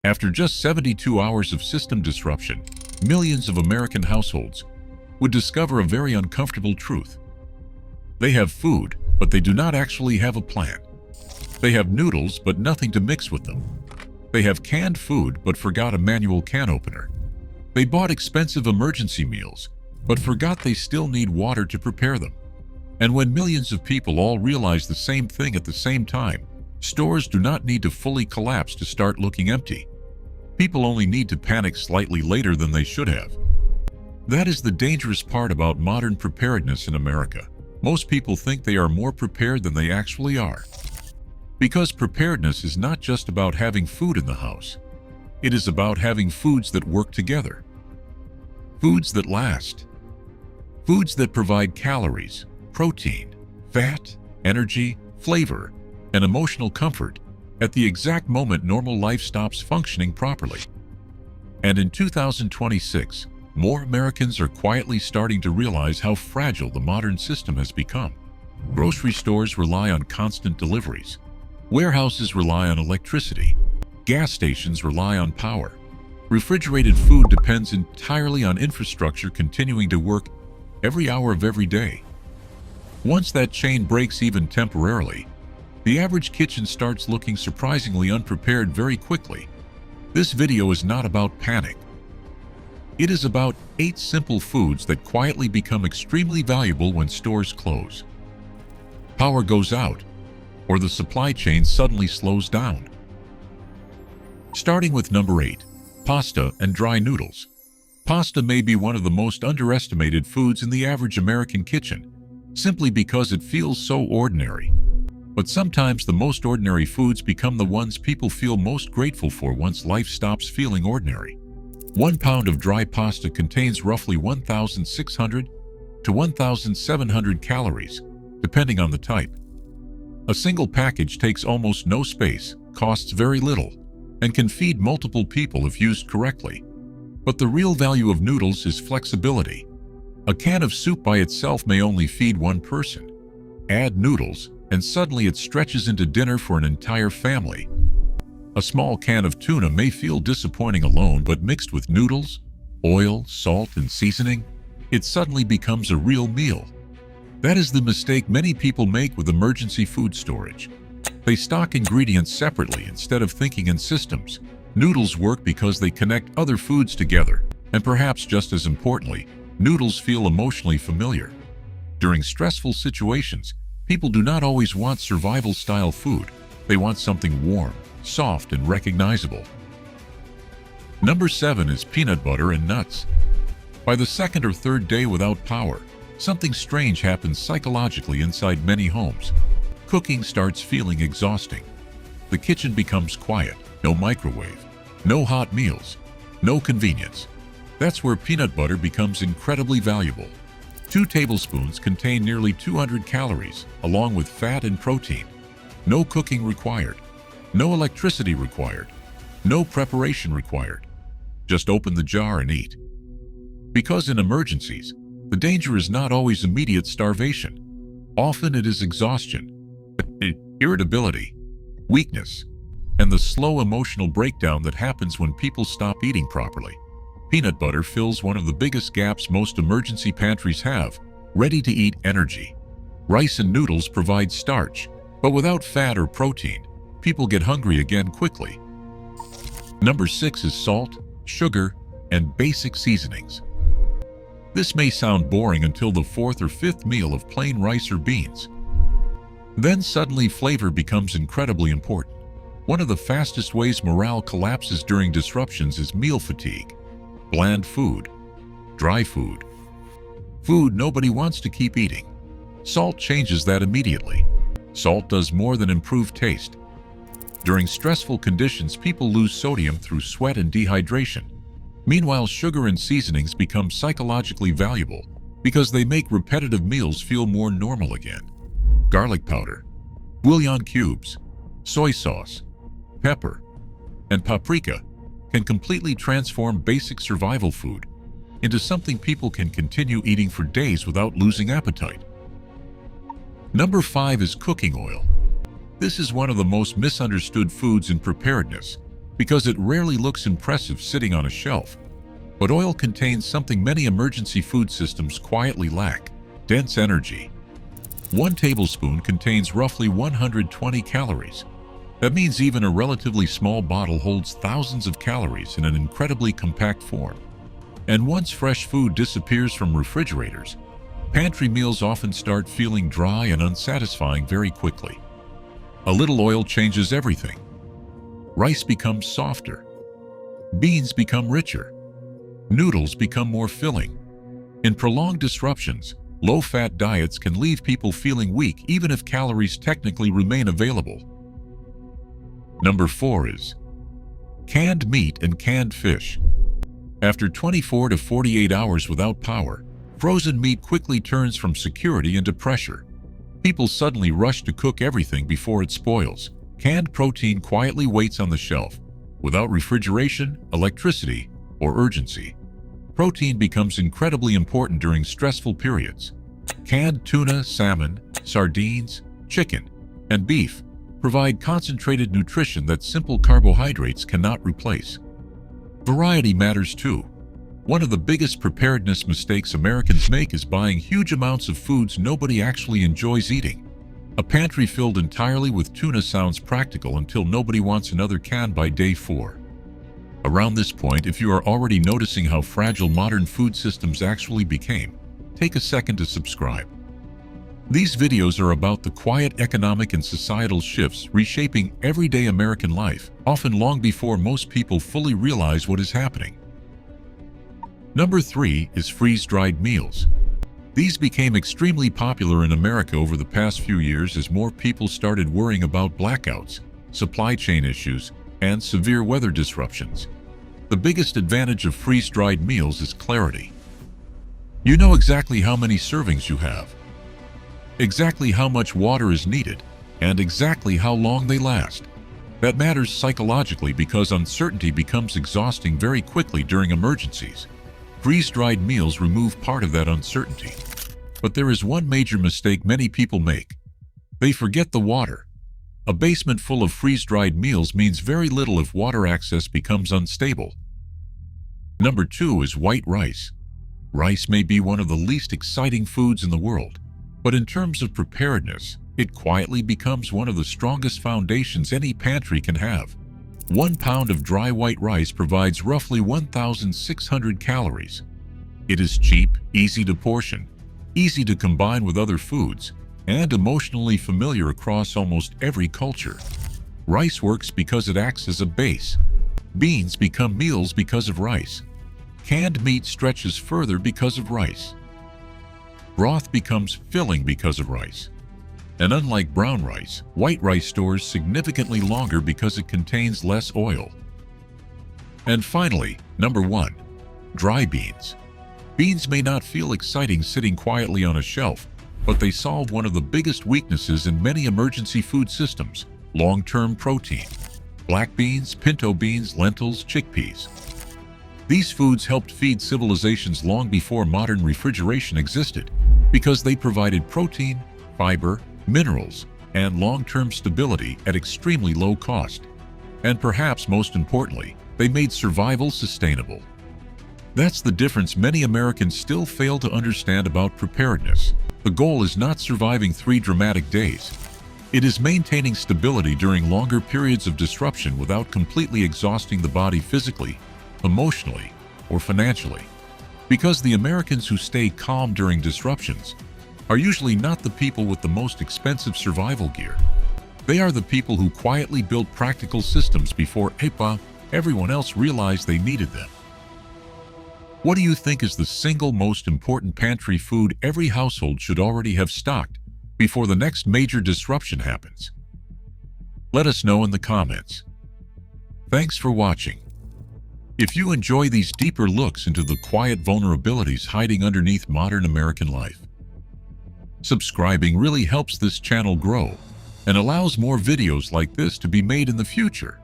After just 72 hours of system disruption, millions of American households would discover a very uncomfortable truth. They have food, but they do not actually have a plan. They have noodles, but nothing to mix with them. They have canned food, but forgot a manual can opener. They bought expensive emergency meals, but forgot they still need water to prepare them. And when millions of people all realize the same thing at the same time, stores do not need to fully collapse to start looking empty. People only need to panic slightly later than they should have. That is the dangerous part about modern preparedness in America. Most people think they are more prepared than they actually are. Because preparedness is not just about having food in the house. It is about having foods that work together. Foods that last. Foods that provide calories, protein, fat, energy, flavor, and emotional comfort at the exact moment normal life stops functioning properly. And in 2026, more Americans are quietly starting to realize how fragile the modern system has become. Grocery stores rely on constant deliveries. Warehouses rely on electricity. Gas stations rely on power. Refrigerated food depends entirely on infrastructure continuing to work every hour of every day. Once that chain breaks even temporarily, the average kitchen starts looking surprisingly unprepared very quickly. This video is not about panic. It is about 8 simple foods that quietly become extremely valuable when stores close. Power goes out, or the supply chain suddenly slows down. Starting with number 8, pasta and dry noodles. Pasta may be one of the most underestimated foods in the average American kitchen, simply because it feels so ordinary. But sometimes the most ordinary foods become the ones people feel most grateful for once life stops feeling ordinary. 1 pound of dry pasta contains roughly 1,600 to 1,700 calories, depending on the type. A single package takes almost no space, costs very little, and can feed multiple people if used correctly. But the real value of noodles is flexibility. A can of soup by itself may only feed one person. Add noodles, and suddenly it stretches into dinner for an entire family. A small can of tuna may feel disappointing alone, but mixed with noodles, oil, salt, and seasoning, it suddenly becomes a real meal. That is the mistake many people make with emergency food storage. They stock ingredients separately instead of thinking in systems. Noodles work because they connect other foods together, and perhaps just as importantly, noodles feel emotionally familiar. During stressful situations, people do not always want survival-style food. They want something warm, soft, and recognizable. Number 7 is peanut butter and nuts. By the second or third day without power, something strange happens psychologically inside many homes. Cooking starts feeling exhausting. The kitchen becomes quiet. No microwave, no hot meals, no convenience. That's where peanut butter becomes incredibly valuable. 2 tablespoons contain nearly 200 calories, along with fat and protein. No cooking required. No electricity required. No preparation required. Just open the jar and eat. Because in emergencies, the danger is not always immediate starvation. Often it is exhaustion, irritability, weakness, and the slow emotional breakdown that happens when people stop eating properly. Peanut butter fills one of the biggest gaps most emergency pantries have: ready-to-eat energy. Rice and noodles provide starch, but without fat or protein, people get hungry again quickly. Number 6 is salt, sugar, and basic seasonings. This may sound boring until the 4th or 5th meal of plain rice or beans. Then suddenly flavor becomes incredibly important. One of the fastest ways morale collapses during disruptions is meal fatigue. Bland food, dry food, food nobody wants to keep eating. Salt changes that immediately. Salt does more than improve taste. During stressful conditions, people lose sodium through sweat and dehydration. Meanwhile, sugar and seasonings become psychologically valuable because they make repetitive meals feel more normal again. Garlic powder, bouillon cubes, soy sauce, pepper, and paprika can completely transform basic survival food into something people can continue eating for days without losing appetite. Number 5 is cooking oil. This is one of the most misunderstood foods in preparedness. because it rarely looks impressive sitting on a shelf. But oil contains something many emergency food systems quietly lack: dense energy. 1 tablespoon contains roughly 120 calories. That means even a relatively small bottle holds thousands of calories in an incredibly compact form. And once fresh food disappears from refrigerators, pantry meals often start feeling dry and unsatisfying very quickly. A little oil changes everything. Rice becomes softer. Beans become richer. Noodles become more filling. In prolonged disruptions, low-fat diets can leave people feeling weak even if calories technically remain available. Number 4 is canned meat and canned fish. After 24 to 48 hours without power, frozen meat quickly turns from security into pressure. People suddenly rush to cook everything before it spoils. Canned protein quietly waits on the shelf, without refrigeration, electricity, or urgency. Protein becomes incredibly important during stressful periods. Canned tuna, salmon, sardines, chicken, and beef provide concentrated nutrition that simple carbohydrates cannot replace. Variety matters too. One of the biggest preparedness mistakes Americans make is buying huge amounts of foods nobody actually enjoys eating. A pantry filled entirely with tuna sounds practical until nobody wants another can by day 4. Around this point, if you are already noticing how fragile modern food systems actually became, take a second to subscribe. These videos are about the quiet economic and societal shifts reshaping everyday American life, often long before most people fully realize what is happening. Number 3 is freeze-dried meals. These became extremely popular in America over the past few years as more people started worrying about blackouts, supply chain issues, and severe weather disruptions. The biggest advantage of freeze-dried meals is clarity. You know exactly how many servings you have, exactly how much water is needed, and exactly how long they last. That matters psychologically because uncertainty becomes exhausting very quickly during emergencies. Freeze-dried meals remove part of that uncertainty. But there is one major mistake many people make. They forget the water. A basement full of freeze-dried meals means very little if water access becomes unstable. Number 2 is white rice. Rice may be one of the least exciting foods in the world, but in terms of preparedness, it quietly becomes one of the strongest foundations any pantry can have. 1 pound of dry white rice provides roughly 1,600 calories. It is cheap, easy to portion, easy to combine with other foods, and emotionally familiar across almost every culture. Rice works because it acts as a base. Beans become meals because of rice. Canned meat stretches further because of rice. Broth becomes filling because of rice. And unlike brown rice, white rice stores significantly longer because it contains less oil. And finally, number 1, dry beans. Beans may not feel exciting sitting quietly on a shelf, but they solve one of the biggest weaknesses in many emergency food systems: long-term protein. Black beans, pinto beans, lentils, chickpeas. These foods helped feed civilizations long before modern refrigeration existed because they provided protein, fiber, minerals, and long-term stability at extremely low cost. And perhaps most importantly, they made survival sustainable. That's the difference many Americans still fail to understand about preparedness. The goal is not surviving 3 dramatic days. It is maintaining stability during longer periods of disruption without completely exhausting the body physically, emotionally, or financially. Because the Americans who stay calm during disruptions are usually not the people with the most expensive survival gear. They are the people who quietly built practical systems before everyone else realized they needed them. What do you think is the single most important pantry food every household should already have stocked before the next major disruption happens? Let us know in the comments. Thanks for watching. If you enjoy these deeper looks into the quiet vulnerabilities hiding underneath modern American life, subscribing really helps this channel grow and allows more videos like this to be made in the future.